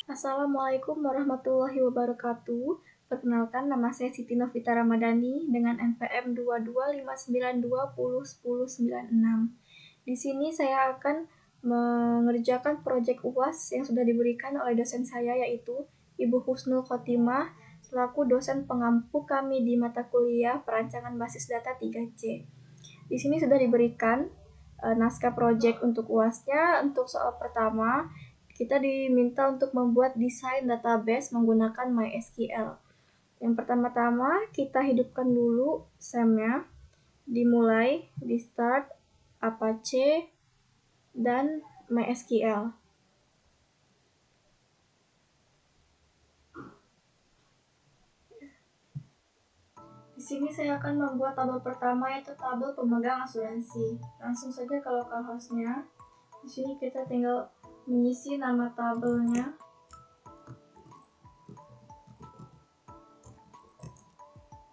Assalamualaikum warahmatullahi wabarakatuh. Perkenalkan, nama saya Siti Novita Ramadhani dengan NPM 22592101096. Di sini saya akan mengerjakan proyek UAS yang sudah diberikan oleh dosen saya, yaitu Ibu Husnul Khotimah selaku dosen pengampu kami di mata kuliah Perancangan Basis Data 3C. Di sini sudah diberikan naskah proyek untuk UASnya. Untuk soal pertama, kita diminta untuk membuat desain database menggunakan MySQL. Yang pertama-tama kita hidupkan dulu SAM-nya, dimulai di start, Apache, dan MySQL. Di sini saya akan membuat tabel pertama, yaitu tabel pemegang asuransi. Langsung saja ke localhost-nya. Di sini kita tinggal mengisi nama tabelnya.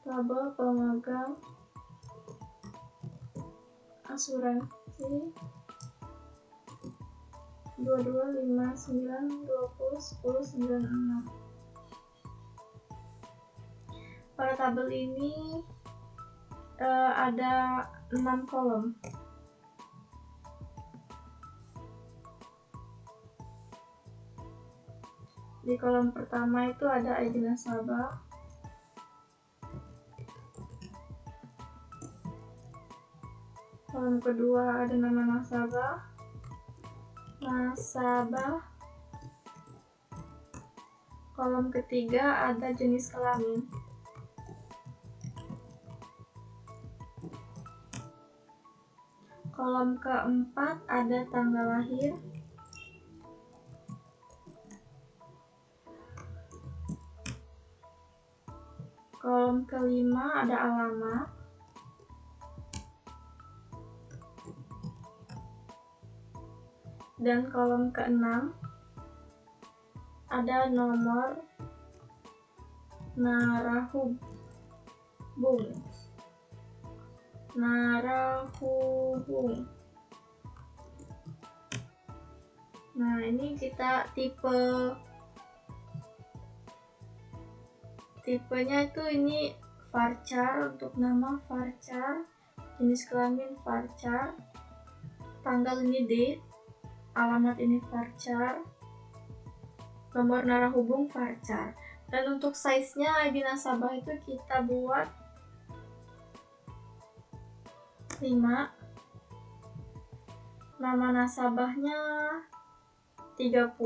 Tabel pemegang asuransi 2259201096. Pada tabel ini ada 6 kolom. Di kolom pertama itu ada ID nasabah, kolom kedua ada nama nasabah, kolom ketiga ada jenis kelamin, kolom keempat ada tanggal lahir, kolom kelima ada alamat, dan kolom keenam ada nomor narahubung. Nah, ini kita tipenya itu ini varchar, untuk nama varchar, jenis kelamin varchar, tanggal ini date, alamat ini varchar, nomor narahubung varchar. Dan untuk size-nya ID nasabah itu kita buat 5, nama nasabahnya 30,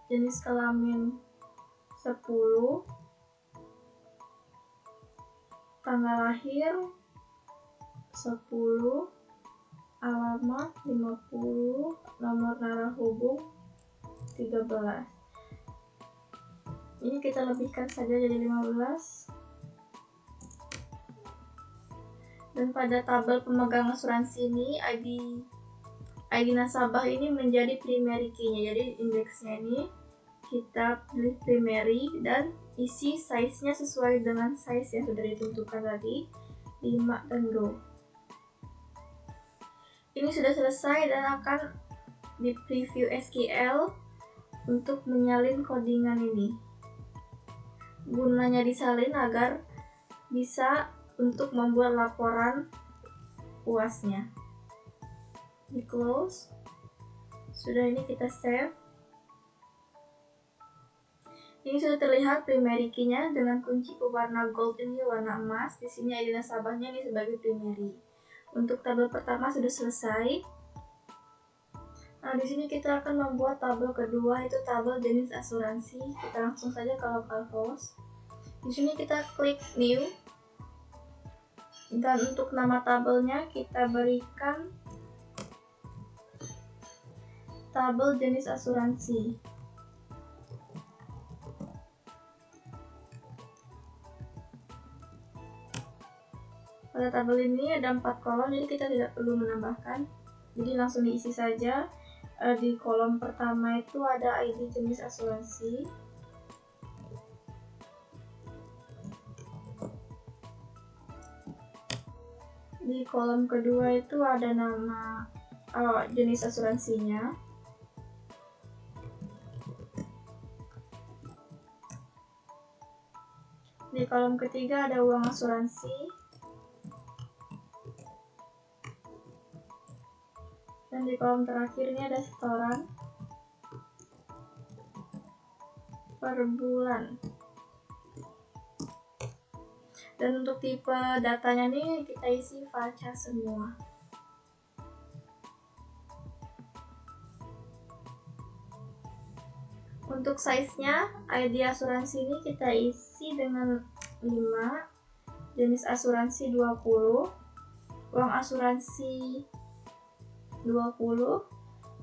jenis kelamin 10, tanggal lahir 10, alamat 50, nomor narahubung 13. Ini kita lebihkan saja jadi 15. Dan pada tabel pemegang asuransi ini ID nasabah ini menjadi primary key-nya. Jadi indeksnya ini kita pilih primary dan isi size-nya sesuai dengan size yang sudah ditentukan tadi, 5 dan go. Ini sudah selesai dan akan di preview SQL untuk menyalin codingan ini. Gunanya disalin agar bisa untuk membuat laporan UAS-nya. Di close. Sudah, ini kita save. Ini sudah terlihat primary key-nya dengan kunci pewarna gold ini warna emas. Di sini ID nasabahnya ini sebagai primary. Untuk tabel pertama sudah selesai. Nah, di sini kita akan membuat tabel kedua, yaitu tabel jenis asuransi. Kita langsung saja ke localhost. Di sini kita klik new. Dan untuk nama tabelnya kita berikan tabel jenis asuransi. Pada tabel ini ada 4 kolom, jadi kita tidak perlu menambahkan. Jadi langsung diisi saja. Di kolom pertama itu ada ID jenis asuransi. Di kolom kedua itu ada nama jenis asuransinya. di kolom ketiga ada uang asuransi. Dan di kolom terakhir ini ada setoran per bulan. Dan untuk tipe datanya nih kita isi VARCHAR semua. Untuk size-nya, ID asuransi ini kita isi dengan 5, jenis asuransi 20, uang asuransi 20,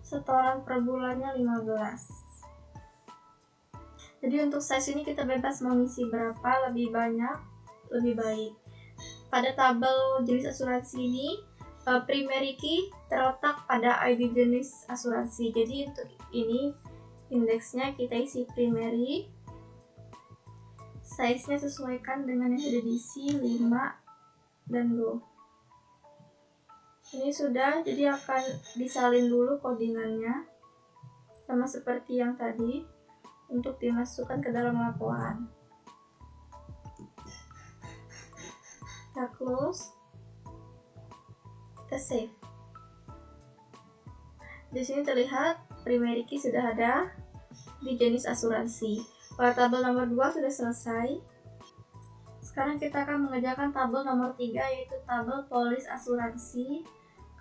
setoran per bulannya 15. Jadi untuk size ini kita bebas mau ngisi berapa, lebih banyak, lebih baik. Pada tabel jenis asuransi ini, primary key terletak pada ID jenis asuransi. Jadi untuk ini indeksnya kita isi primary, size-nya sesuaikan dengan yang sudah diisi 5 dan go. Ini sudah, jadi akan disalin dulu codingannya sama seperti yang tadi untuk dimasukkan ke dalam laporan. Kita close, kita save. Di sini terlihat primary key sudah ada di jenis asuransi. Pada tabel nomor 2 sudah selesai. Sekarang kita akan mengerjakan tabel nomor 3, yaitu tabel polis asuransi.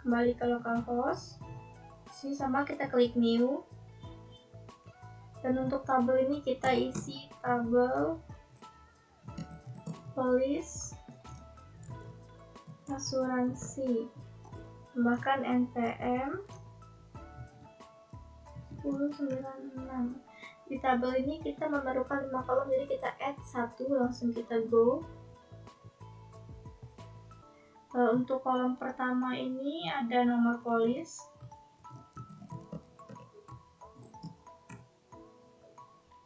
Kembali ke localhost. Sini sama, kita klik new. Dan untuk tabel ini kita isi tabel polis asuransi. Tambahkan NPM 1096. Di tabel ini kita memerlukan 5 kolom, jadi kita add 1, langsung kita go. Untuk kolom pertama ini ada nomor polis,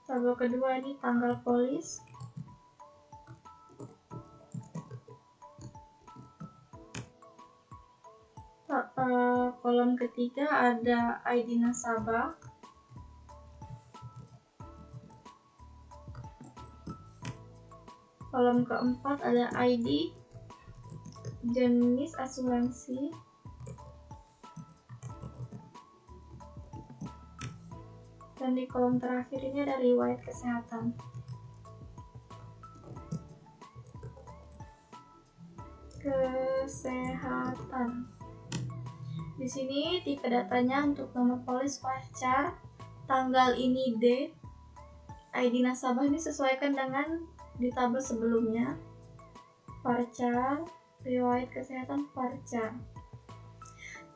tabel kedua ini tanggal polis, kolom ketiga ada ID nasabah, kolom keempat ada ID jenis asuransi, dan di kolom terakhir ini ada riwayat kesehatan. Di sini tipe datanya untuk nomor polis VARCHAR, tanggal ini D, ID nasabah ini sesuaikan dengan di tabel sebelumnya, VARCHAR, riwayat kesehatan VARCHAR.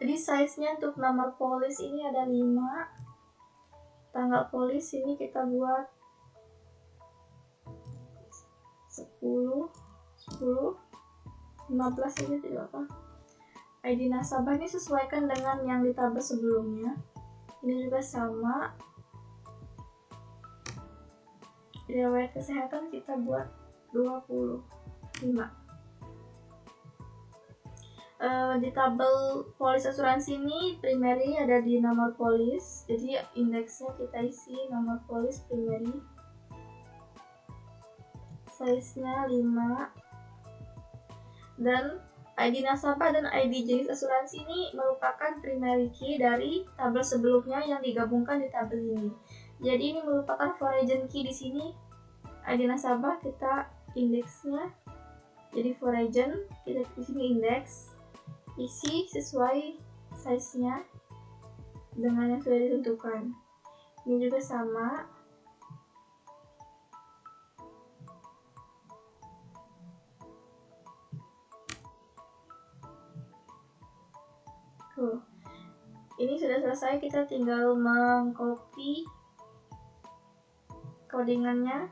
Jadi size-nya untuk nomor polis ini ada 5, tanggal polis ini kita buat 10, 15 aja tidak apa. ID nasabah ini sesuaikan dengan yang di tabel sebelumnya. Ini juga sama. Riwayat kesehatan kita buat 25. Di tabel polis asuransi ini primary ada di nomor polis, jadi indeksnya kita isi nomor polis primary, size-nya 5, dan ID nasabah dan ID jenis asuransi ini merupakan primary key dari tabel sebelumnya yang digabungkan di tabel ini. Jadi ini merupakan foreign key. Di sini ID nasabah kita indeksnya jadi foreign, kita di sini indeks, isi sesuai size-nya dengan yang sudah ditentukan. Ini juga sama. Ini sudah selesai, kita tinggal mengcopy codingannya.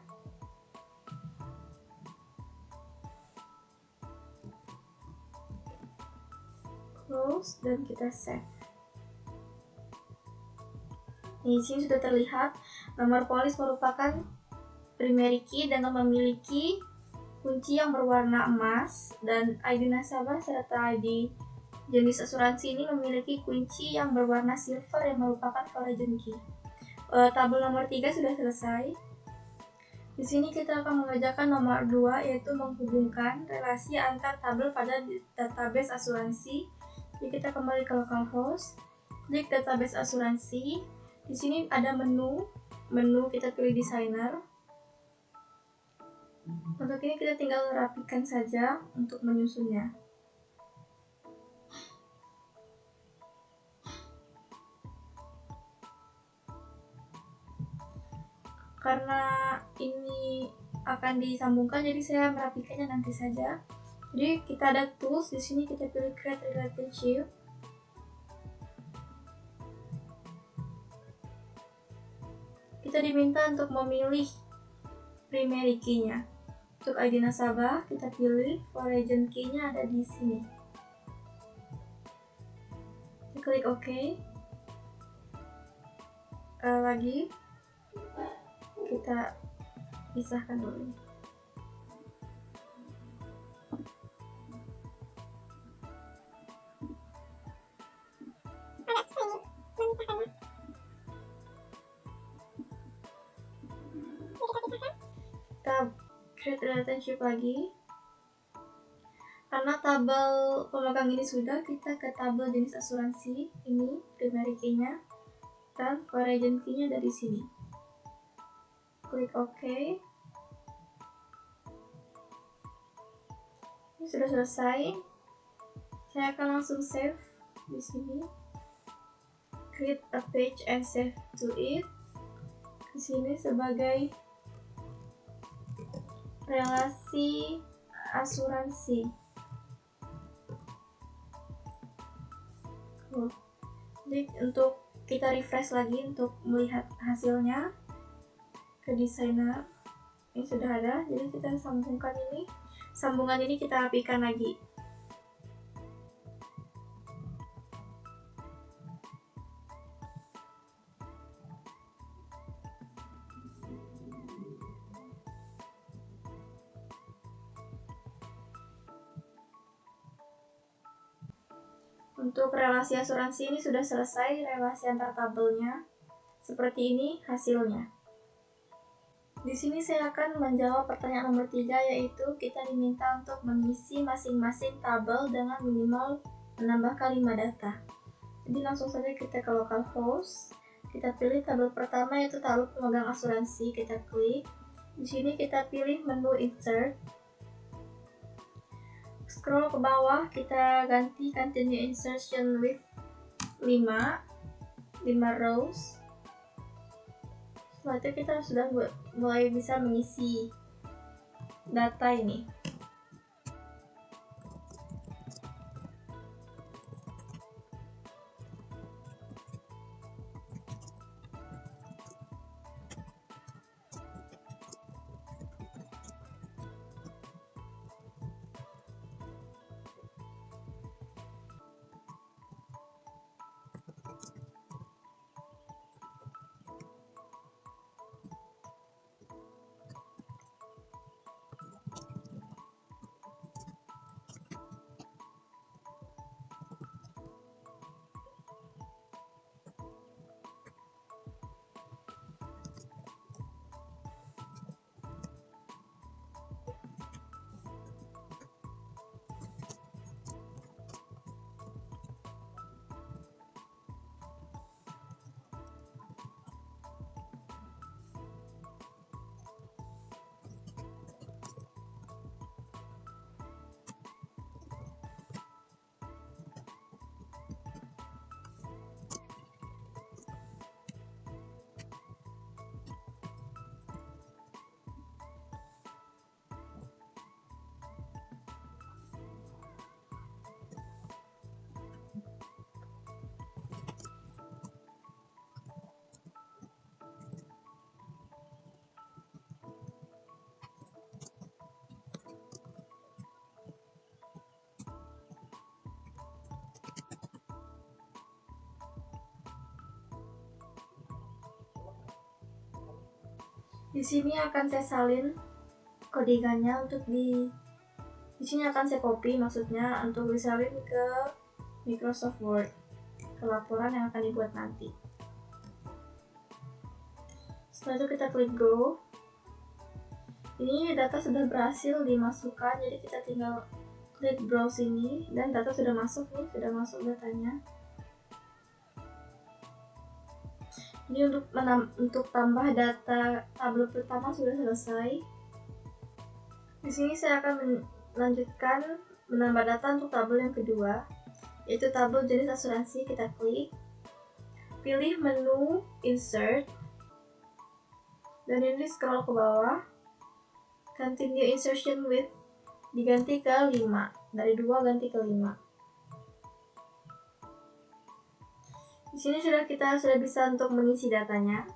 Close dan kita save. Di sini sudah terlihat nomor polis merupakan primary key dengan memiliki kunci yang berwarna emas, dan ID nasabah serta ID jenis asuransi ini memiliki kunci yang berwarna silver yang merupakan foreign key. Tabel nomor 3 sudah selesai. Di sini kita akan mengerjakan nomor 2, yaitu menghubungkan relasi antar tabel pada database asuransi. Jadi kita kembali ke localhost, klik database asuransi. Di sini ada menu kita pilih designer. Untuk ini kita tinggal rapikan saja untuk menyusunnya. Karena ini akan disambungkan, jadi saya merapikannya nanti saja. Jadi kita ada tools, di sini kita pilih create relationship. Kita diminta untuk memilih primary key-nya. Untuk ID nasabah kita pilih, for agent key-nya ada di sini. Kita klik OK. Lagi kita pisahkan dulu. Kita create relationship lagi. Karena tabel pemegang ini sudah, kita ke tabel jenis asuransi ini, primary key-nya, dan for agent key-nya dari sini. Klik OK. Ini sudah selesai. Saya akan langsung save di sini. Create a page and save to it. Di sini sebagai relasi asuransi. Jadi untuk kita refresh lagi untuk melihat hasilnya ke designer, ini sudah ada. Jadi kita sambungkan ini, sambungan ini kita rapikan lagi. Untuk relasi asuransi ini sudah selesai, relasi antar tabelnya. Seperti ini hasilnya. Di sini saya akan menjawab pertanyaan nomor 3, yaitu kita diminta untuk mengisi masing-masing tabel dengan minimal menambahkan 5 data. Jadi langsung saja kita ke localhost, kita pilih tabel pertama yaitu tabel pemegang asuransi, kita klik. Di sini kita pilih menu insert. Scroll ke bawah, kita ganti continue insertion with 5 rows. Setelah itu kita sudah mulai bisa mengisi data ini. Di sini akan saya salin codingannya untuk di sini akan saya copy, maksudnya untuk disalin ke Microsoft Word, ke laporan yang akan dibuat nanti. Setelah itu kita klik go. Ini data sudah berhasil dimasukkan, jadi kita tinggal klik browse ini dan data sudah masuk nih, sudah masuk datanya. Ini untuk tambah data tabel pertama sudah selesai. Di sini saya akan melanjutkan menambah data untuk tabel yang kedua, yaitu tabel jenis asuransi. Kita klik, pilih menu insert, dan ini scroll ke bawah. Continue insertion with diganti ke 5, dari 2 ganti ke 5. Di sini kita sudah bisa untuk mengisi datanya.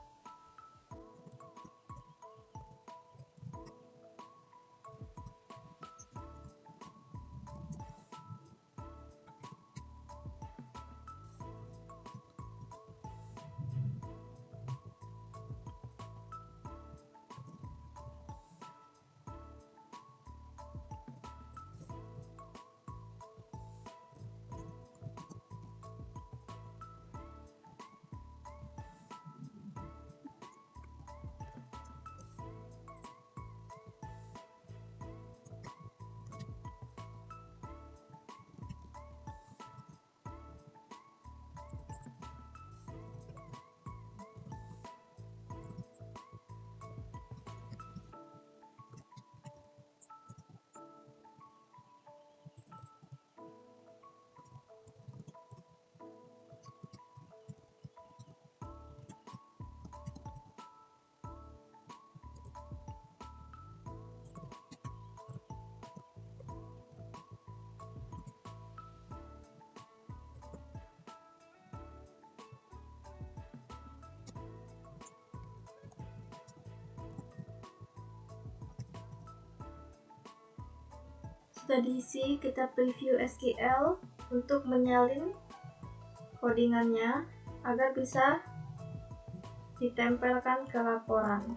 Sudah diisi, kita preview SQL untuk menyalin codingannya agar bisa ditempelkan ke laporan.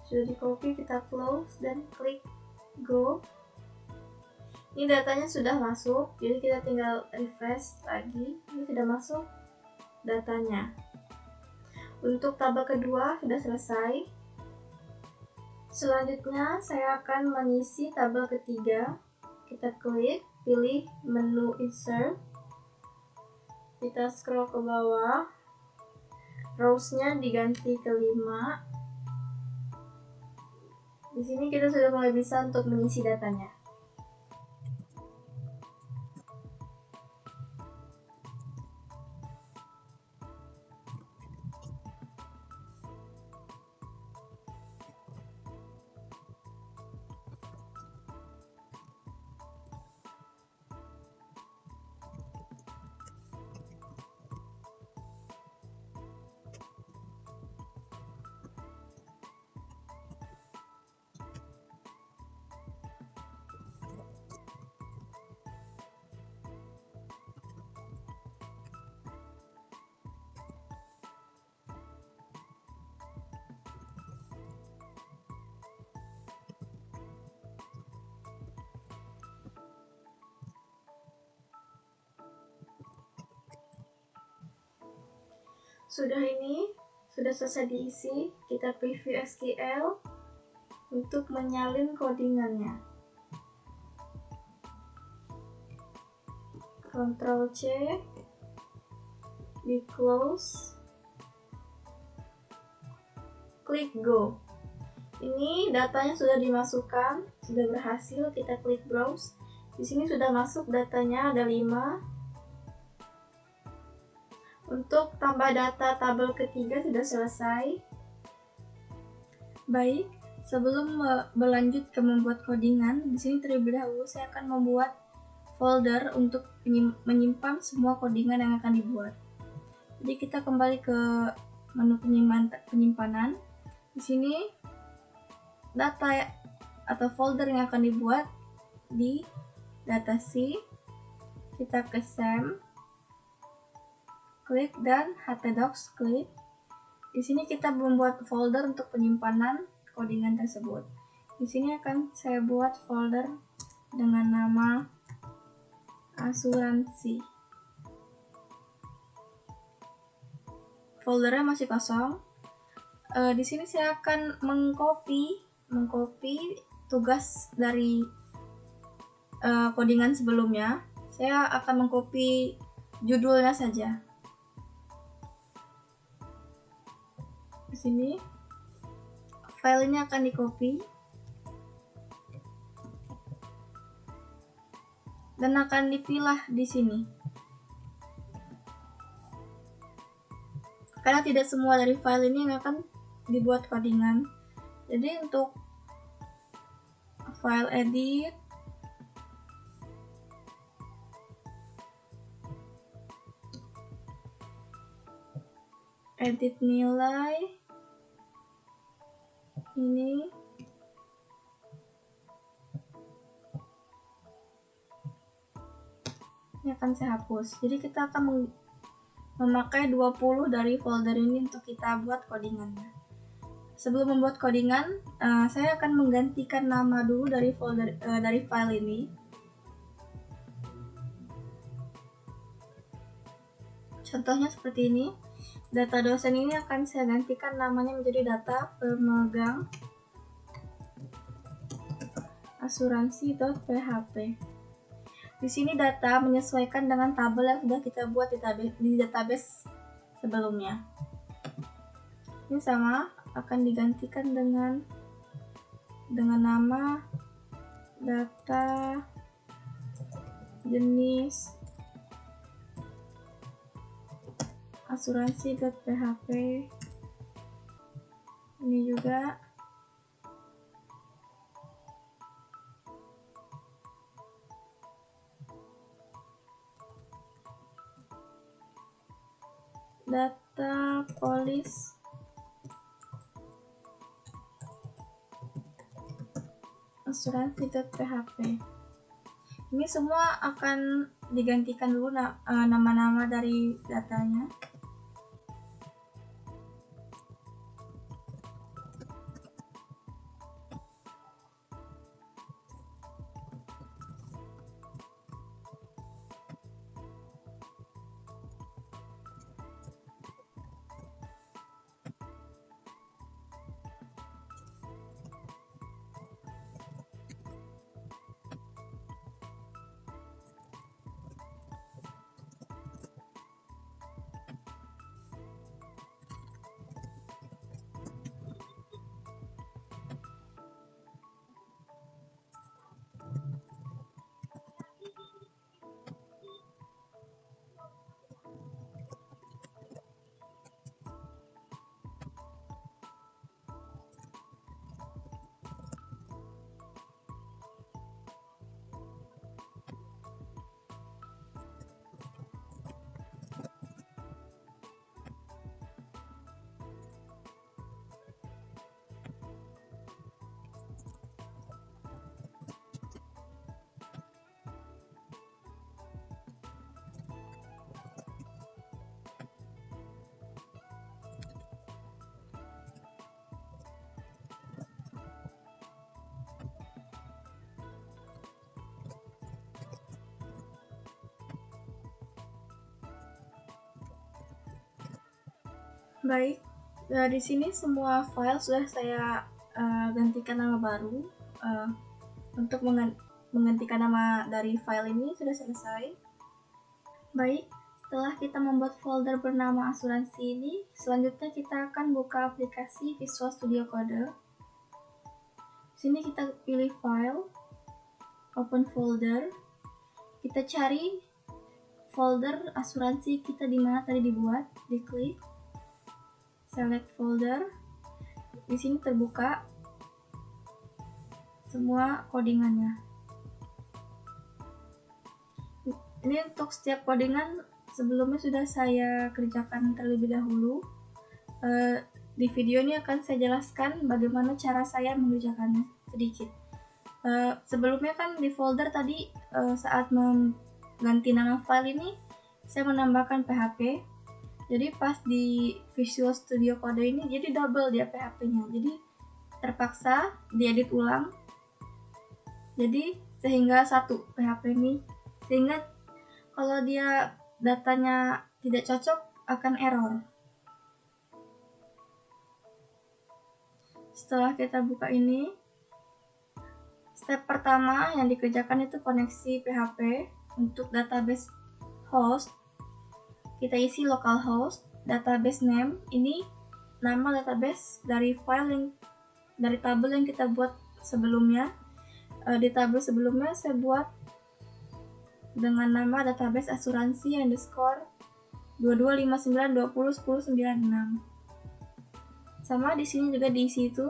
Sudah di copy, kita close dan klik go. Ini datanya sudah masuk, jadi kita tinggal refresh lagi. Ini sudah masuk datanya. Untuk tabel kedua sudah selesai. Selanjutnya saya akan mengisi tabel ketiga. Kita klik, pilih menu insert, kita scroll ke bawah, rows-nya diganti ke 5. Di sini kita sudah mulai bisa untuk mengisi datanya. Sudah selesai diisi, kita preview SQL untuk menyalin codingannya. Ctrl C, di close, klik go. Ini datanya sudah dimasukkan, sudah berhasil. Kita klik browse. Di sini sudah masuk datanya, ada 5. Untuk tambah data tabel ketiga sudah selesai. Baik, sebelum berlanjut ke membuat codingan, di sini terlebih dahulu saya akan membuat folder untuk menyimpan semua codingan yang akan dibuat. Jadi kita kembali ke menu penyimpanan. Di sini data atau folder yang akan dibuat di data C. Kita ke SAM, klik, dan htdocs klik. Di sini kita membuat folder untuk penyimpanan codingan tersebut. Di sini akan saya buat folder dengan nama asuransi. Foldernya masih kosong. Di sini saya akan mengcopy tugas dari codingan sebelumnya. Saya akan mengcopy judulnya saja. Di sini file ini akan di-copy dan akan dipilah di sini. Karena tidak semua dari file ini yang akan dibuat codingan. Jadi untuk file edit nilai ini akan saya hapus. Jadi kita akan memakai 20 dari folder ini untuk kita buat codingannya. Sebelum membuat codingan, saya akan menggantikan nama dulu dari folder dari file ini. Contohnya seperti ini. Data dosen ini akan saya gantikan namanya menjadi data pemegang asuransi.php. Di sini data menyesuaikan dengan tabel yang sudah kita buat di database sebelumnya. Ini sama, akan digantikan dengan nama data jenis asuransi.php. Ini juga data polis asuransi.php. Ini semua akan digantikan dulu nama-nama dari datanya. Baik, di sini semua file sudah saya gantikan nama baru. Untuk menggantikan nama dari file ini sudah selesai. Baik, setelah kita membuat folder bernama asuransi ini, selanjutnya kita akan buka aplikasi Visual Studio Code. Di sini kita pilih file, open folder, kita cari folder asuransi kita di mana tadi dibuat, diklik. Select folder. Di sini terbuka semua codingannya. Ini untuk setiap codingan sebelumnya sudah saya kerjakan terlebih dahulu. Di video ini akan saya jelaskan bagaimana cara saya mengerjakannya sedikit. Sebelumnya kan di folder tadi saat mengganti nama file ini saya menambahkan PHP. Jadi pas di Visual Studio Code ini jadi double dia PHP-nya. Jadi terpaksa diedit ulang. Jadi sehingga satu PHP ini, sehingga kalau dia datanya tidak cocok akan error. Setelah kita buka ini, step pertama yang dikerjakan itu koneksi PHP untuk database host. Kita isi localhost, database name, ini nama database dari dari tabel yang kita buat sebelumnya. Di tabel sebelumnya saya buat dengan nama database asuransi underscore 2259201096. Sama di sini juga diisi itu.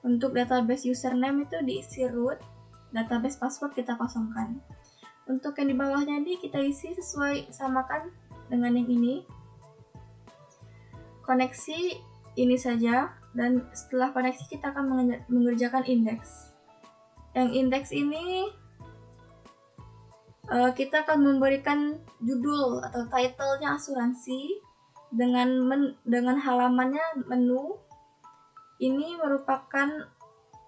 Untuk database username itu diisi root, database password kita kosongkan. Untuk yang di bawahnya ini kita isi sesuai samakan dengan yang ini. Koneksi ini saja, dan setelah koneksi kita akan mengerjakan indeks. Yang indeks ini kita akan memberikan judul atau title-nya asuransi dengan halamannya menu. Ini merupakan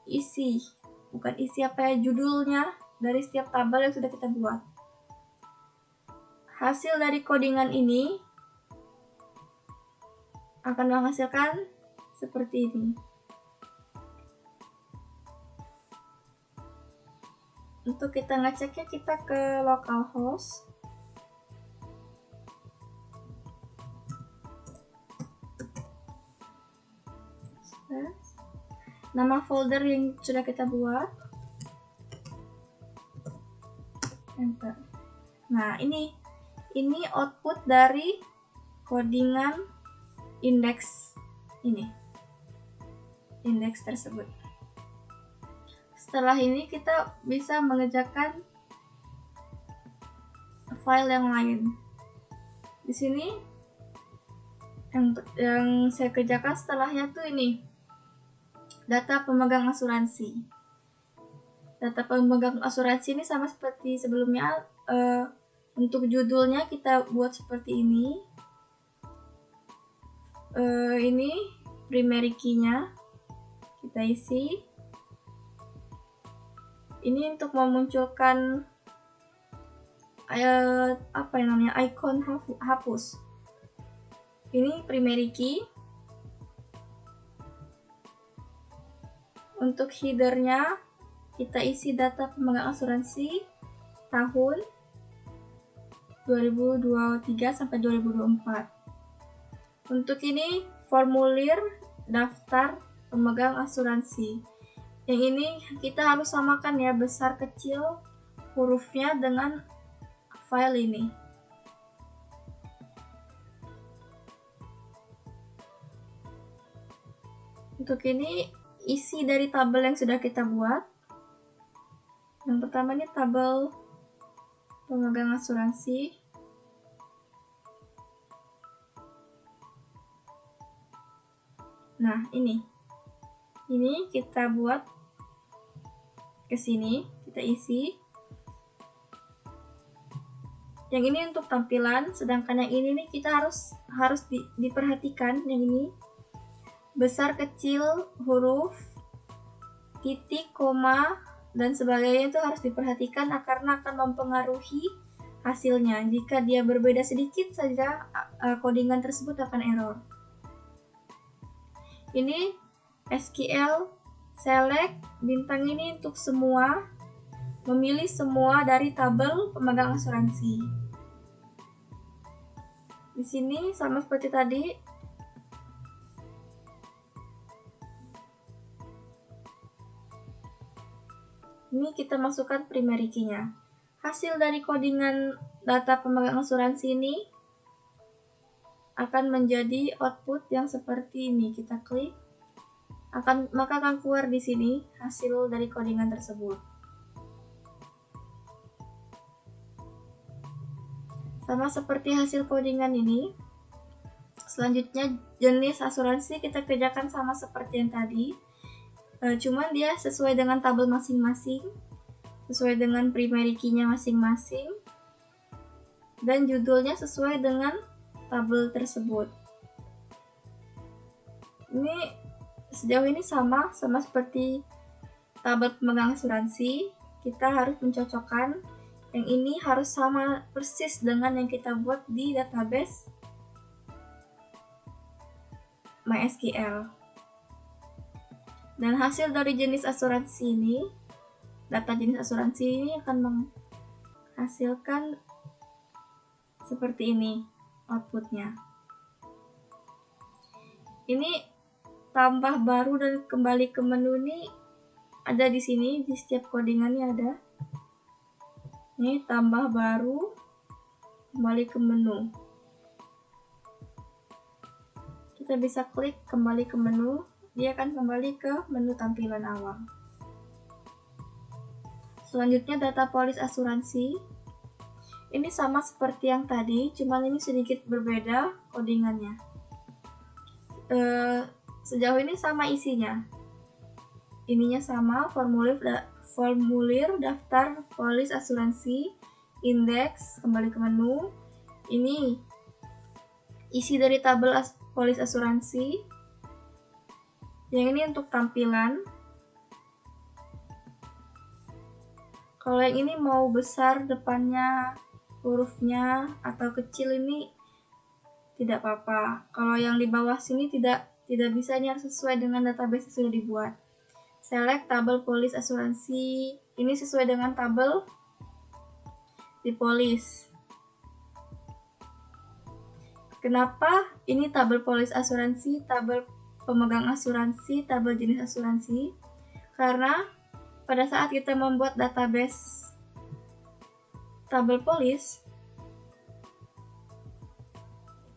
isi, bukan isi apa ya, judulnya dari setiap tabel yang sudah kita buat. Hasil dari codingan ini akan menghasilkan seperti ini. Untuk kita ngeceknya, kita ke localhost. Nama folder yang sudah kita buat. Enter. Nah, ini output dari codingan indeks ini. Indeks tersebut. Setelah ini kita bisa mengerjakan file yang lain. Di sini yang saya kerjakan setelahnya tuh ini, data pemegang asuransi. Data pemegang asuransi ini sama seperti sebelumnya. Untuk judulnya kita buat seperti ini. Ini primary key-nya kita isi. Ini untuk memunculkan apa yang namanya icon hapus. Ini primary key. Untuk header-nya kita isi data pemegang asuransi tahun 2023 sampai 2024. Untuk ini formulir daftar pemegang asuransi. Yang ini kita harus samakan ya, besar kecil hurufnya dengan file ini. Untuk ini isi dari tabel yang sudah kita buat. Yang pertama ini tabel pemegang asuransi. Nah, ini kita buat ke sini, kita isi. Yang ini untuk tampilan, sedangkan yang ini nih kita harus diperhatikan. Yang ini besar kecil huruf, titik, koma, dan sebagainya itu harus diperhatikan karena akan mempengaruhi hasilnya. Jika dia berbeda sedikit saja, codingan tersebut akan error. Ini SQL select bintang ini untuk semua, memilih semua dari tabel pemegang asuransi. Di sini sama seperti tadi. Ini kita masukkan primary key-nya. Hasil dari codingan data pemegang asuransi ini akan menjadi output yang seperti ini. Kita klik, maka akan keluar di sini hasil dari codingan tersebut. Sama seperti hasil codingan ini. Selanjutnya jenis asuransi kita kerjakan sama seperti yang tadi. Cuman dia sesuai dengan tabel masing-masing, sesuai dengan primary key-nya masing-masing, dan judulnya sesuai dengan tabel tersebut. Ini sejauh ini sama seperti tabel pemegang asuransi. Kita harus mencocokkan. Yang ini harus sama persis dengan yang kita buat di database MySQL. Dan hasil dari jenis asuransi ini, data jenis asuransi ini akan menghasilkan seperti ini outputnya. Ini tambah baru dan kembali ke menu ini ada di sini, di setiap codingannya ada. Ini tambah baru, kembali ke menu. Kita bisa klik kembali ke menu, dia akan kembali ke menu tampilan awal. Selanjutnya data polis asuransi. Ini sama seperti yang tadi, cuman ini sedikit berbeda codingannya. Sejauh ini sama isinya. Ininya sama, formulir daftar polis asuransi, indeks, kembali ke menu. Ini isi dari tabel polis asuransi. Yang ini untuk tampilan. Kalau yang ini mau besar depannya, hurufnya, atau kecil ini tidak apa-apa. Kalau yang di bawah sini tidak bisa, ini harus sesuai dengan database yang sudah dibuat. Select tabel polis asuransi. Ini sesuai dengan tabel di polis. Kenapa ini tabel polis asuransi, tabel pemegang asuransi, tabel jenis asuransi? Karena pada saat kita membuat database tabel polis,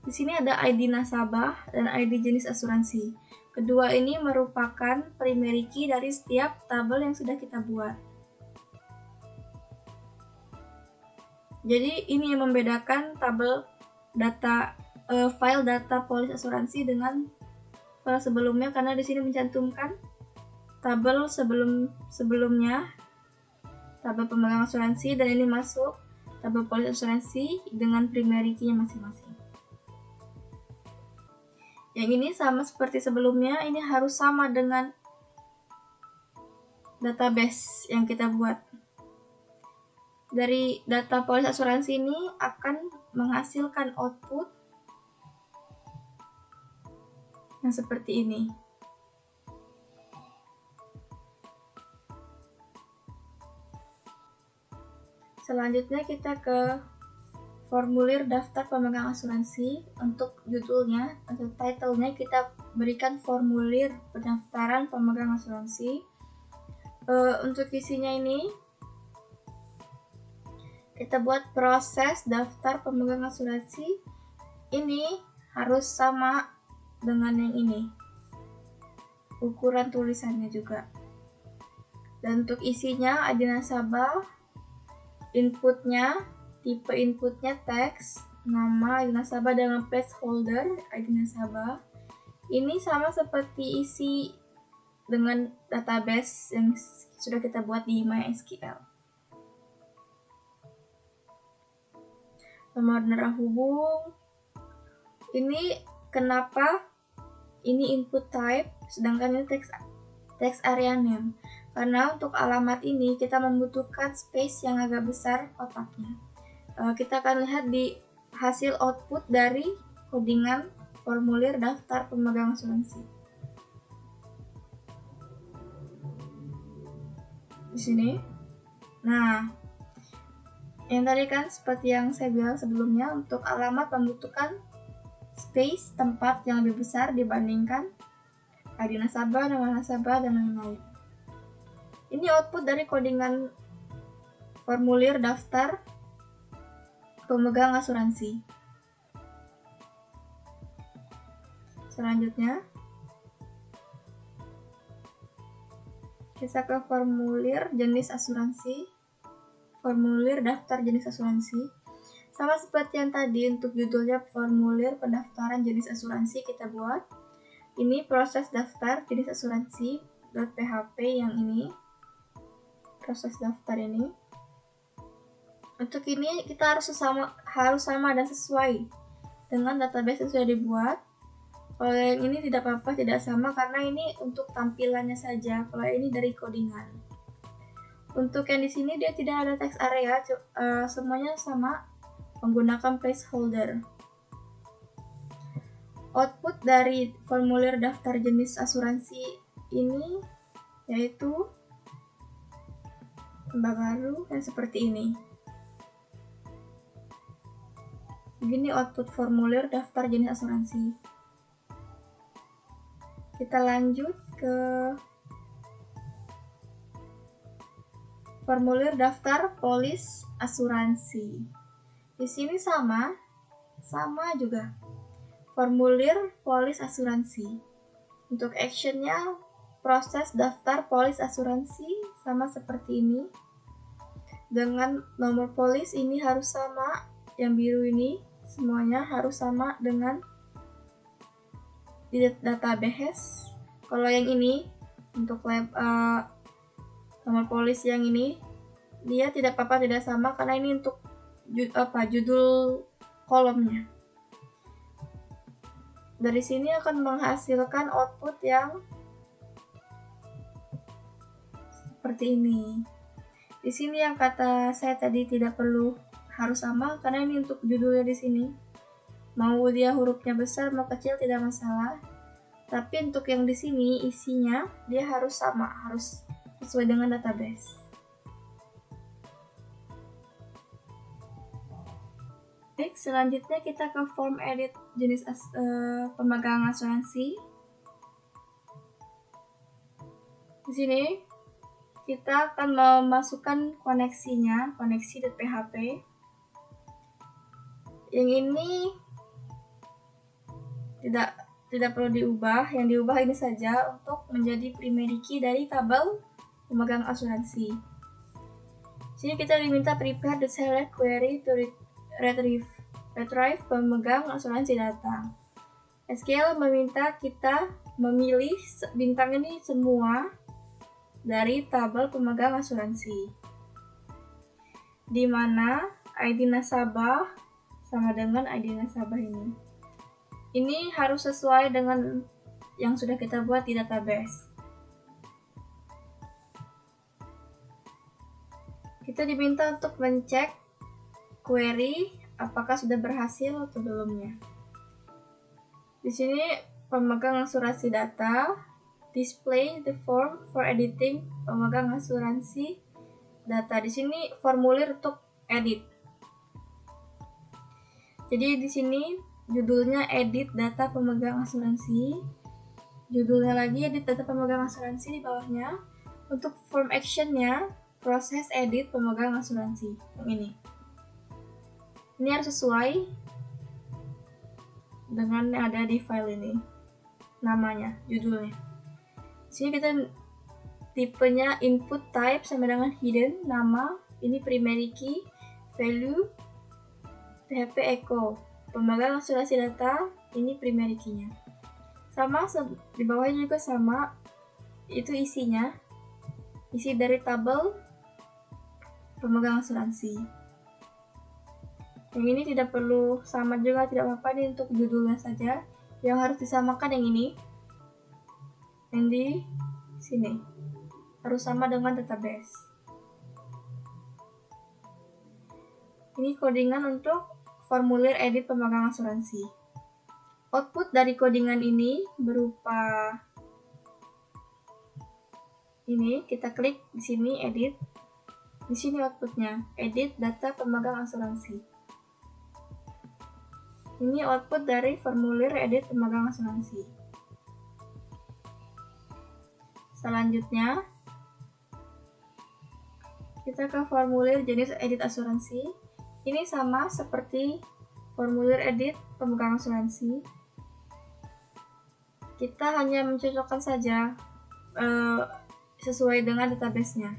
di sini ada ID nasabah dan ID jenis asuransi. Kedua ini merupakan primary key dari setiap tabel yang sudah kita buat. Jadi ini yang membedakan tabel data file data polis asuransi dengan file sebelumnya, karena di sini mencantumkan tabel sebelumnya, tabel pemegang asuransi, dan ini masuk tabel polis asuransi dengan primary key-nya masing-masing. Yang ini sama seperti sebelumnya, ini harus sama dengan database yang kita buat. Dari data polis asuransi ini akan menghasilkan output yang seperti ini. Selanjutnya kita ke formulir daftar pemegang asuransi. Untuk judulnya atau title-nya kita berikan formulir pendaftaran pemegang asuransi. Untuk isinya ini kita buat proses daftar pemegang asuransi. Ini harus sama dengan yang ini, ukuran tulisannya juga. Dan untuk isinya ID nasabah, inputnya, tipe inputnya teks, nama ID nasabah dengan placeholder ID nasabah. Ini sama seperti isi dengan database yang sudah kita buat di MySQL. Nomor nerah hubung. Ini kenapa ini input type sedangkan ini text area name? Karena untuk alamat ini kita membutuhkan space yang agak besar kotaknya. Kita akan lihat di hasil output dari codingan formulir daftar pemegang asuransi. Di sini. Nah, yang tadi kan seperti yang saya bilang sebelumnya, untuk alamat membutuhkan space tempat yang lebih besar dibandingkan ID nasabah, nama nasabah, dan lain-lain. Ini output dari codingan formulir daftar pemegang asuransi. Selanjutnya, kita ke formulir jenis asuransi, formulir daftar jenis asuransi. Sama seperti yang tadi, untuk judulnya formulir pendaftaran jenis asuransi kita buat. Ini proses daftar jenis asuransi .php yang ini, proses daftar ini. Untuk ini kita harus sama dan sesuai dengan database yang sudah dibuat. Kalau yang ini tidak apa-apa, tidak sama, karena ini untuk tampilannya saja. Kalau ini dari codingan. Untuk yang di sini dia tidak ada text area, semuanya sama menggunakan placeholder. Output dari formulir daftar jenis asuransi ini, yaitu tambah baru yang seperti ini. Begini output formulir daftar jenis asuransi. Kita lanjut ke formulir daftar polis asuransi. Di sini sama juga. Formulir polis asuransi. Untuk actionnya, proses daftar polis asuransi sama seperti ini. Dengan nomor polis ini harus sama, yang biru ini semuanya harus sama dengan di database. Kalau yang ini untuk nomor polis yang ini dia tidak sama karena ini untuk judul kolomnya. Dari sini akan menghasilkan output yang seperti ini. Di sini yang kata saya tadi tidak perlu harus sama karena ini untuk judulnya di sini. Mau dia hurufnya besar mau kecil tidak masalah. Tapi untuk yang di sini isinya dia harus sama, harus sesuai dengan database. Baik, selanjutnya kita ke form edit jenis pemegang asuransi. Di sini kita akan memasukkan koneksinya, koneksi.php. Yang ini tidak perlu diubah, yang diubah ini saja untuk menjadi primary key dari tabel pemegang asuransi. Sini kita diminta prepare the select query to retrieve pemegang asuransi data. SQL meminta kita memilih bintang ini semua dari tabel pemegang asuransi, di mana ID nasabah sama dengan ID nasabah ini. Ini harus sesuai dengan yang sudah kita buat di database. Kita diminta untuk mencek query apakah sudah berhasil atau belumnya. Di sini pemegang asuransi data, display the form for editing pemegang asuransi data. Di sini formulir untuk edit. Jadi di sini judulnya edit data pemegang asuransi. Judulnya lagi edit data pemegang asuransi di bawahnya. Untuk form actionnya proses edit pemegang asuransi. Yang ini. Ini harus sesuai dengan yang ada di file ini. Namanya, judulnya. Di sini kita tipenya input type sama dengan hidden, nama, ini primary key, value, PHP echo. Pemegang asuransi data, ini primary key-nya. Sama, di bawahnya juga sama, itu isinya. Isi dari tabel pemegang asuransi. Yang ini tidak perlu sama juga, tidak apa-apa, ini untuk judulnya saja. Yang harus disamakan yang ini. Yang di sini. Harus sama dengan database. Ini codingan untuk formulir edit pemegang asuransi. Output dari codingan ini berupa ini, kita klik di sini edit. Di sini outputnya, edit data pemegang asuransi. Ini output dari formulir edit pemegang asuransi. Selanjutnya, kita ke formulir jenis edit asuransi. Ini sama seperti formulir edit pemegang asuransi. Kita hanya mencocokkan saja sesuai dengan database-nya.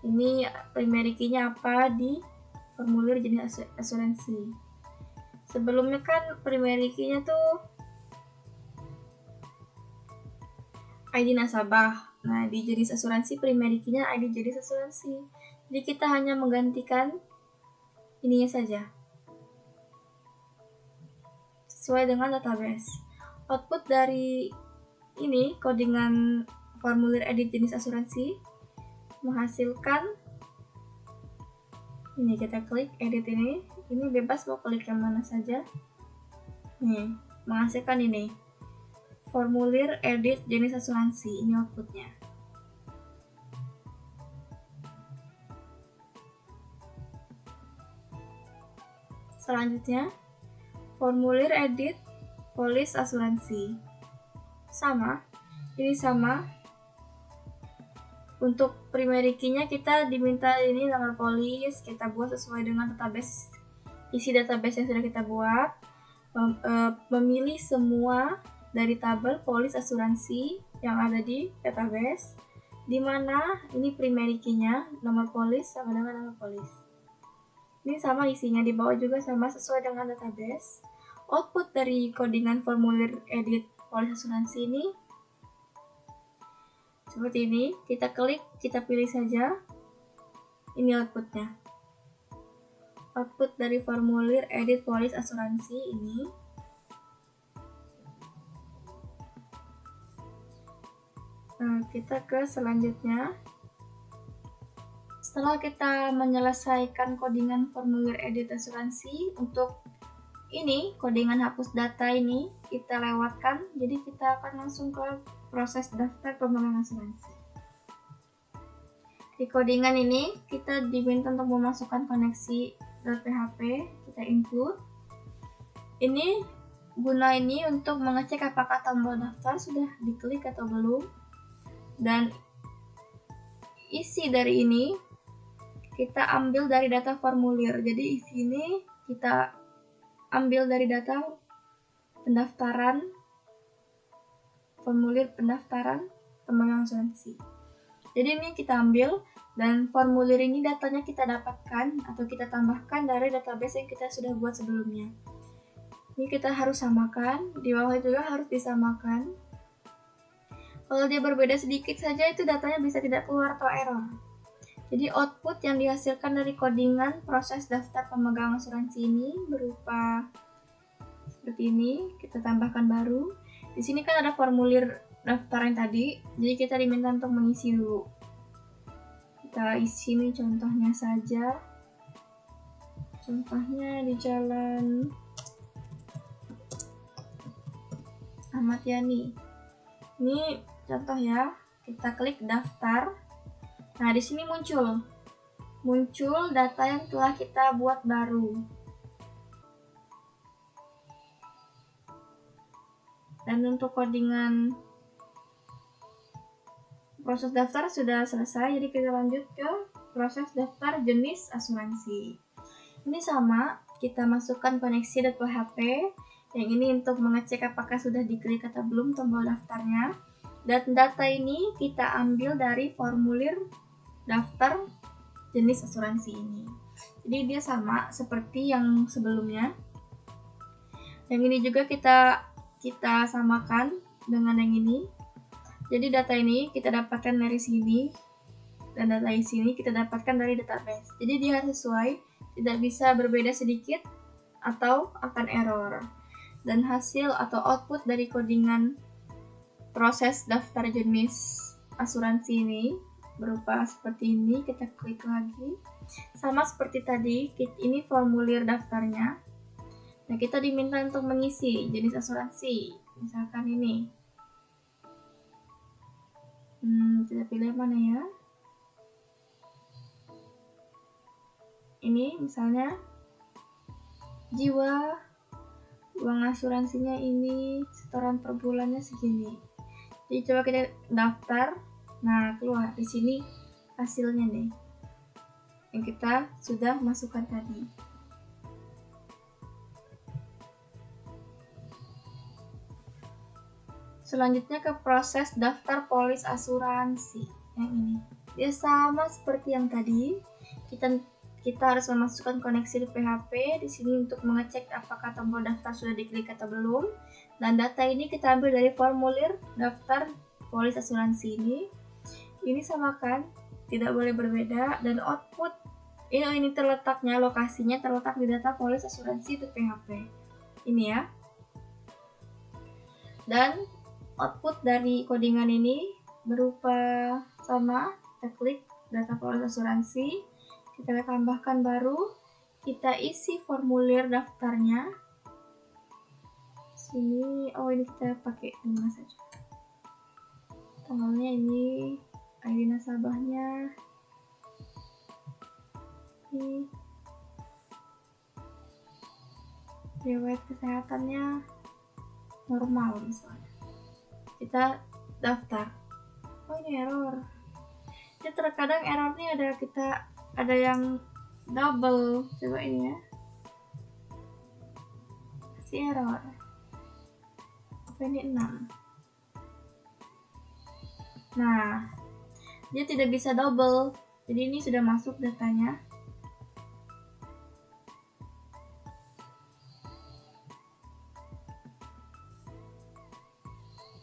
Ini primary key-nya apa di formulir jenis asuransi. Sebelumnya kan primary key-nya tuh ID nasabah. Nah, di jenis asuransi primary key-nya ID jenis asuransi. Jadi kita hanya menggantikan ininya saja. Sesuai dengan database. Output dari ini, codingan formulir edit jenis asuransi, menghasilkan ini, kita klik edit ini bebas mau klik yang mana saja. Nih, menghasilkan ini formulir edit jenis asuransi. Ini outputnya. Selanjutnya, formulir edit polis asuransi. Ini sama. Untuk primary key-nya kita diminta ini nomor polis, kita buat sesuai dengan database, isi database yang sudah kita buat. Memilih semua dari tabel polis asuransi yang ada di database, di mana ini primary key-nya, nomor polis sama dengan nomor polis. Ini sama isinya, di bawah juga sama sesuai dengan database. Output dari codingan formulir edit polis asuransi ini seperti ini. Kita klik, kita pilih saja. Ini outputnya. Output dari formulir edit polis asuransi ini. Nah, kita ke selanjutnya. Setelah kita menyelesaikan codingan formulir edit asuransi, untuk ini codingan hapus data ini kita lewatkan, jadi kita akan langsung ke proses daftar pemegang asuransi. Di codingan ini kita diminta untuk memasukkan koneksi .php, kita include. Ini guna ini untuk mengecek apakah tombol daftar sudah diklik atau belum, dan isi dari ini kita ambil dari data formulir. Jadi isi ini kita ambil dari data pendaftaran, formulir pendaftaran pemegang asuransi. Jadi ini kita ambil, dan formulir ini datanya kita dapatkan atau kita tambahkan dari database yang kita sudah buat sebelumnya. Ini kita harus samakan, di bawah juga harus disamakan. Kalau dia berbeda sedikit saja, itu datanya bisa tidak keluar atau error. Jadi output yang dihasilkan dari codingan proses daftar pemegang asuransi ini berupa seperti ini. Kita tambahkan baru. Di sini kan ada formulir daftar yang tadi, jadi kita diminta untuk mengisi dulu. Kita isi ini contohnya saja. Contohnya di Jalan Ahmad Yani. Ini contoh ya. Kita klik daftar. Nah, di sini muncul data yang telah kita buat baru. Dan untuk codingan proses daftar sudah selesai, jadi kita lanjut ke proses daftar jenis asuransi. Ini sama, kita masukkan koneksi .php. Yang ini untuk mengecek apakah sudah diklik atau belum tombol daftarnya. Dan data ini kita ambil dari formulir daftar jenis asuransi ini. Jadi dia sama seperti yang sebelumnya. Yang ini juga kita samakan dengan yang ini. Jadi data ini kita dapatkan dari sini, dan data di sini kita dapatkan dari database. Jadi dia sesuai, tidak bisa berbeda sedikit atau akan error. Dan hasil atau output dari codingan proses daftar jenis asuransi ini berupa seperti ini. Kita klik lagi, sama seperti tadi, ini formulir daftarnya. Nah, kita diminta untuk mengisi jenis asuransi, misalkan ini. Kita pilih mana ya? Ini misalnya jiwa, uang asuransinya ini, setoran per bulannya segini. Jadi coba kita daftar. Nah, keluar di sini hasilnya nih, yang kita sudah masukkan tadi. Selanjutnya ke proses daftar polis asuransi. Yang ini dia sama seperti yang tadi. Kita harus memasukkan koneksi .php di sini untuk mengecek apakah tombol daftar sudah diklik atau belum. Dan data ini kita ambil dari formulir daftar polis asuransi ini. Ini samakan, tidak boleh berbeda. Dan output ini terletaknya, lokasinya terletak di data polis asuransi .php. Ini ya. Dan output dari codingan ini berupa sama. Kita klik data polis asuransi, kita tambahkan baru, kita isi formulir daftarnya Sini, oh ini kita pakai 5 saja. Tanggalnya ini, ID nasabahnya ini, riwayat kesehatannya normal misalnya. Kita daftar. Oh ini error. Jadi terkadang errornya ada yang double. Coba ini ya. Kasih error. Apa ini 6. Nah, dia tidak bisa double. Jadi ini sudah masuk datanya.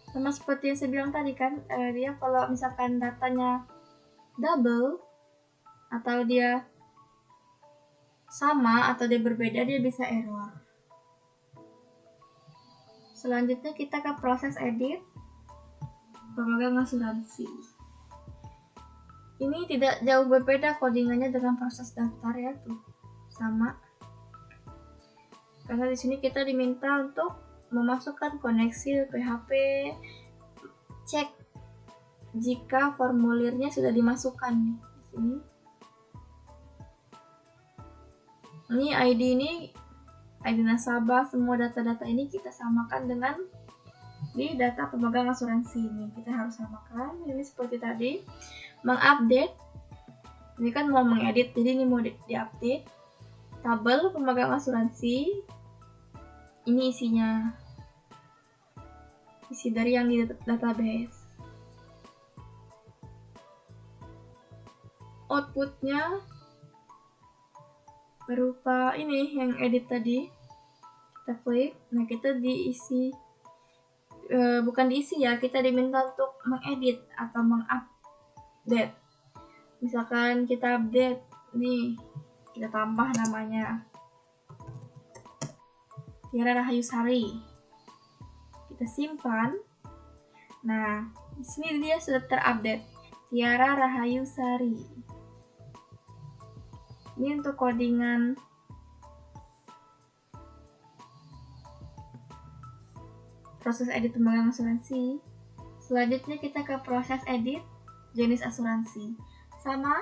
Sama seperti yang saya bilang tadi kan, dia kalau misalkan datanya double atau dia sama atau dia berbeda, dia bisa error. Selanjutnya kita ke proses edit pemegang asuransi. Ini tidak jauh berbeda codingannya dengan proses daftar ya, tuh sama. Karena di sini kita diminta untuk memasukkan koneksi PHP, cek jika formulirnya sudah dimasukkan di sini. Ini ID nasabah, semua data-data ini kita samakan dengan di data pemegang asuransi ini. Kita harus samakan. Ini seperti tadi, mengupdate. Ini kan mau mengedit, jadi ini mau diupdate. Tabel pemegang asuransi. Ini isinya. Isi dari yang di database. Outputnya berupa ini yang edit tadi. Kita klik, nah kita diisi, bukan diisi ya, kita diminta untuk mengedit atau mengupdate. Misalkan kita update nih, kita tambah namanya Tiara Rahayusari, kita simpan. Nah di sini dia sudah terupdate, Tiara Rahayusari. Ini untuk codingan proses edit pemegang asuransi. Selanjutnya kita ke proses edit jenis asuransi. Sama,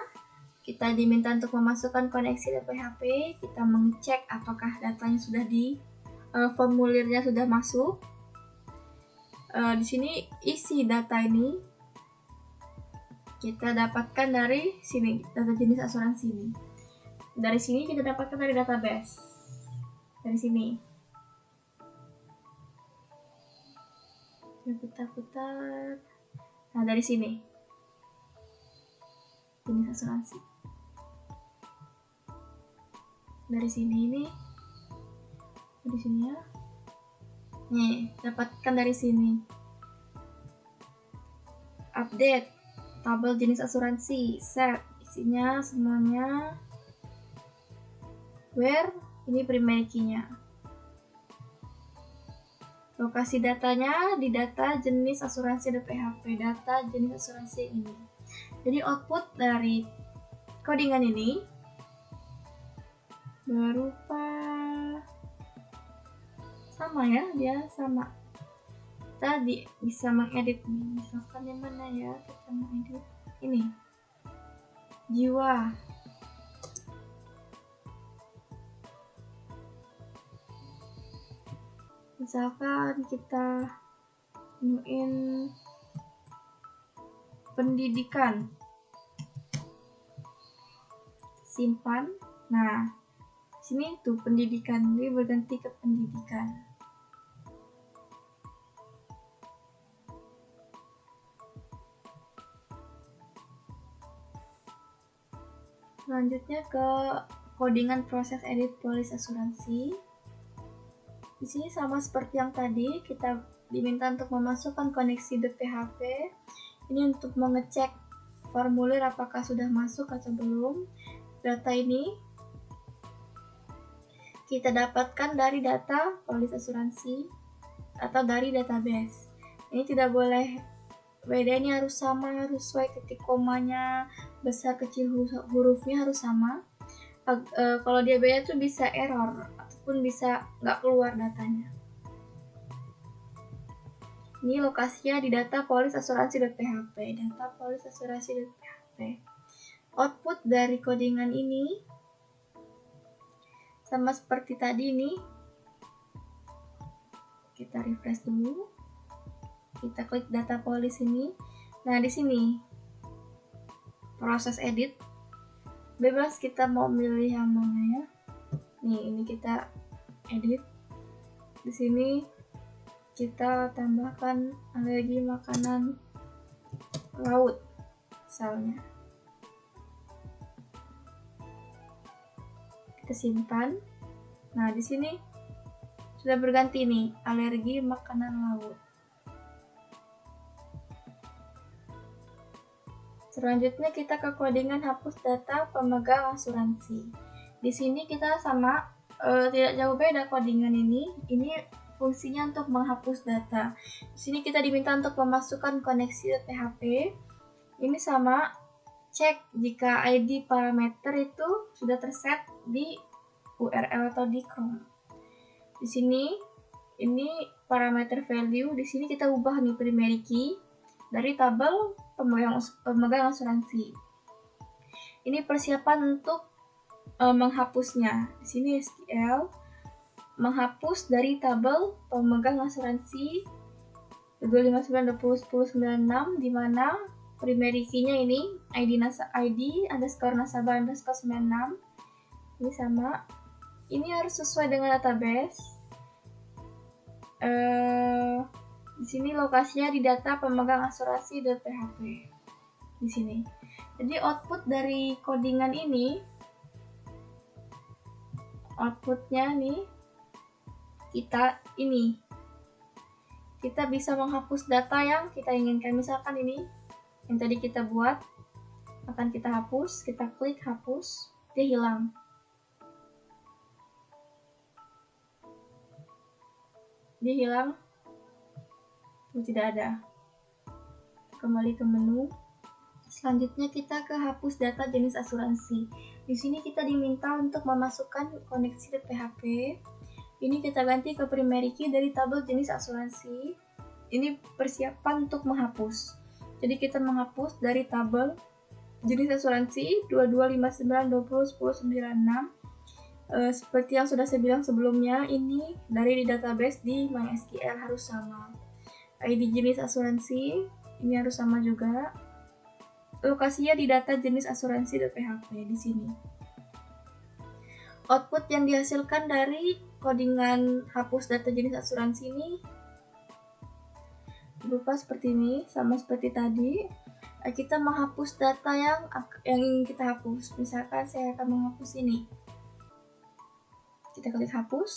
kita diminta untuk memasukkan koneksi ke PHP, kita mengecek apakah datanya sudah formulirnya sudah masuk. Di sini isi data ini kita dapatkan dari sini, data jenis asuransi ini. Dari sini kita dapatkan dari database. Dari sini. Putar-putar. Nah, dari sini. Jenis asuransi. Dari sini ini. Di sini ya. Nih, dapatkan dari sini. Update. Tabel jenis asuransi. Set. Isinya semuanya. Where, ini primary key-nya. Lokasi datanya di data jenis asuransi .php, data jenis asuransi ini. Jadi output dari codingan ini berupa sama ya, dia sama. Kita bisa mengedit nih, misalkan yang mana ya, kita mengedit ini. Jiwa. Misalkan kita nemuin pendidikan, simpan. Nah, sini tuh pendidikan, ini berganti ke pendidikan. Selanjutnya ke codingan proses edit polis asuransi. Di sini sama seperti yang tadi, kita diminta untuk memasukkan koneksi .php. Ini untuk mengecek formulir apakah sudah masuk atau belum. Data ini kita dapatkan dari data polis asuransi atau dari database. Ini tidak boleh beda, ini harus sama, harus sesuai titik komanya, besar kecil hurufnya harus sama. Kalau dia beda tuh bisa error ataupun bisa nggak keluar datanya. Ini lokasinya di datapolisasuransi.php. Datapolisasuransi.php. Output dari codingan ini sama seperti tadi nih. Kita refresh dulu. Kita klik data polis ini. Nah, di sini proses edit. Bebas kita mau milih yang mana ya. Nih, ini kita edit. Di sini kita tambahkan alergi makanan laut misalnya. Kita simpan. Nah, di sini sudah berganti nih, alergi makanan laut. Selanjutnya kita ke codingan hapus data pemegang asuransi. Di sini kita sama, tidak jauh beda codingan ini. Ini fungsinya untuk menghapus data. Di sini kita diminta untuk memasukkan koneksi.php. Ini sama, cek jika ID parameter itu sudah terset di URL atau di Chrome. Di sini ini parameter value. Di sini kita ubah nih primary key dari tabel pemegang asuransi. Ini persiapan untuk menghapusnya. Di sini SQL menghapus dari tabel pemegang asuransi 259.20.10.96 di mana primary key-nya ini ID underscore nasabah underscore 96. Ini sama. Ini harus sesuai dengan database. Di sini lokasinya di data pemegang asuransi.php. Di sini. Jadi output dari codingan ini, outputnya nih, kita bisa menghapus data yang kita inginkan. Misalkan ini yang tadi kita buat, akan kita hapus. Kita klik hapus, dia hilang. Dia hilang, tidak ada. Kembali ke menu. Selanjutnya kita ke hapus data jenis asuransi. Di sini kita diminta untuk memasukkan koneksi.php. Ini kita ganti ke primary key dari tabel jenis asuransi. Ini persiapan untuk menghapus. Jadi kita menghapus dari tabel jenis asuransi 2259201096. Seperti yang sudah saya bilang sebelumnya, ini dari database di MySQL harus sama. ID jenis asuransi ini harus sama juga. Lokasinya di data jenis asuransi.php di sini. Output yang dihasilkan dari codingan hapus data jenis asuransi ini berupa seperti ini, sama seperti tadi. Kita menghapus data yang ingin kita hapus. Misalkan saya akan menghapus ini. Kita klik hapus,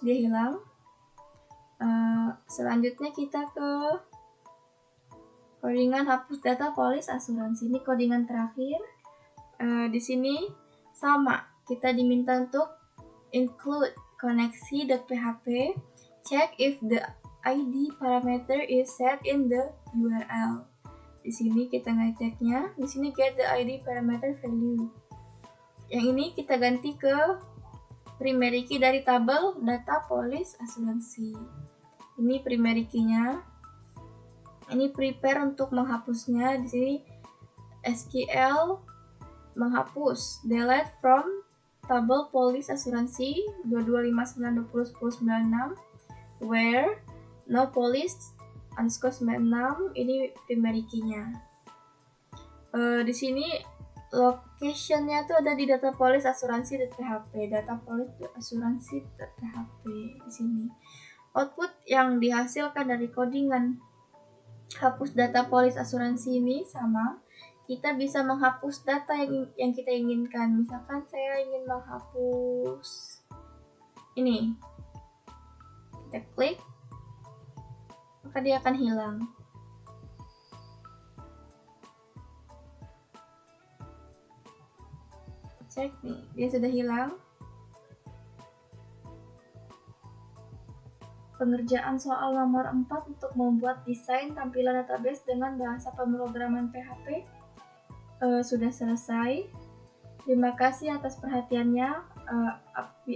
dia hilang. Selanjutnya kita ke codingan hapus data polis asuransi. Ini codingan terakhir. Di sini sama, kita diminta untuk include koneksi.php. Check if the ID parameter is set in the URL. Di sini kita ngeceknya. Di sini get the ID parameter value. Yang ini kita ganti ke primary key dari tabel data polis asuransi. Ini primary key-nya. Ini prepare untuk menghapusnya. Di sini SQL menghapus delete from tabel polis asuransi 2259201096 where no police underscore 96. Ini primary key-nya. Di sini location-nya tuh ada di data polis asuransi.php. Data polis asuransi.php di sini. Output yang dihasilkan dari codingan hapus data polis asuransi ini sama. Kita bisa menghapus data yang kita inginkan. Misalkan saya ingin menghapus ini. Kita klik, maka dia akan hilang. Cek nih, dia sudah hilang. Pengerjaan soal nomor 4 untuk membuat desain tampilan database dengan bahasa pemrograman PHP sudah selesai. Terima kasih atas perhatiannya.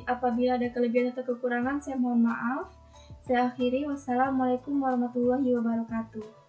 Apabila ada kelebihan atau kekurangan, saya mohon maaf. Saya akhiri, wassalamualaikum warahmatullahi wabarakatuh.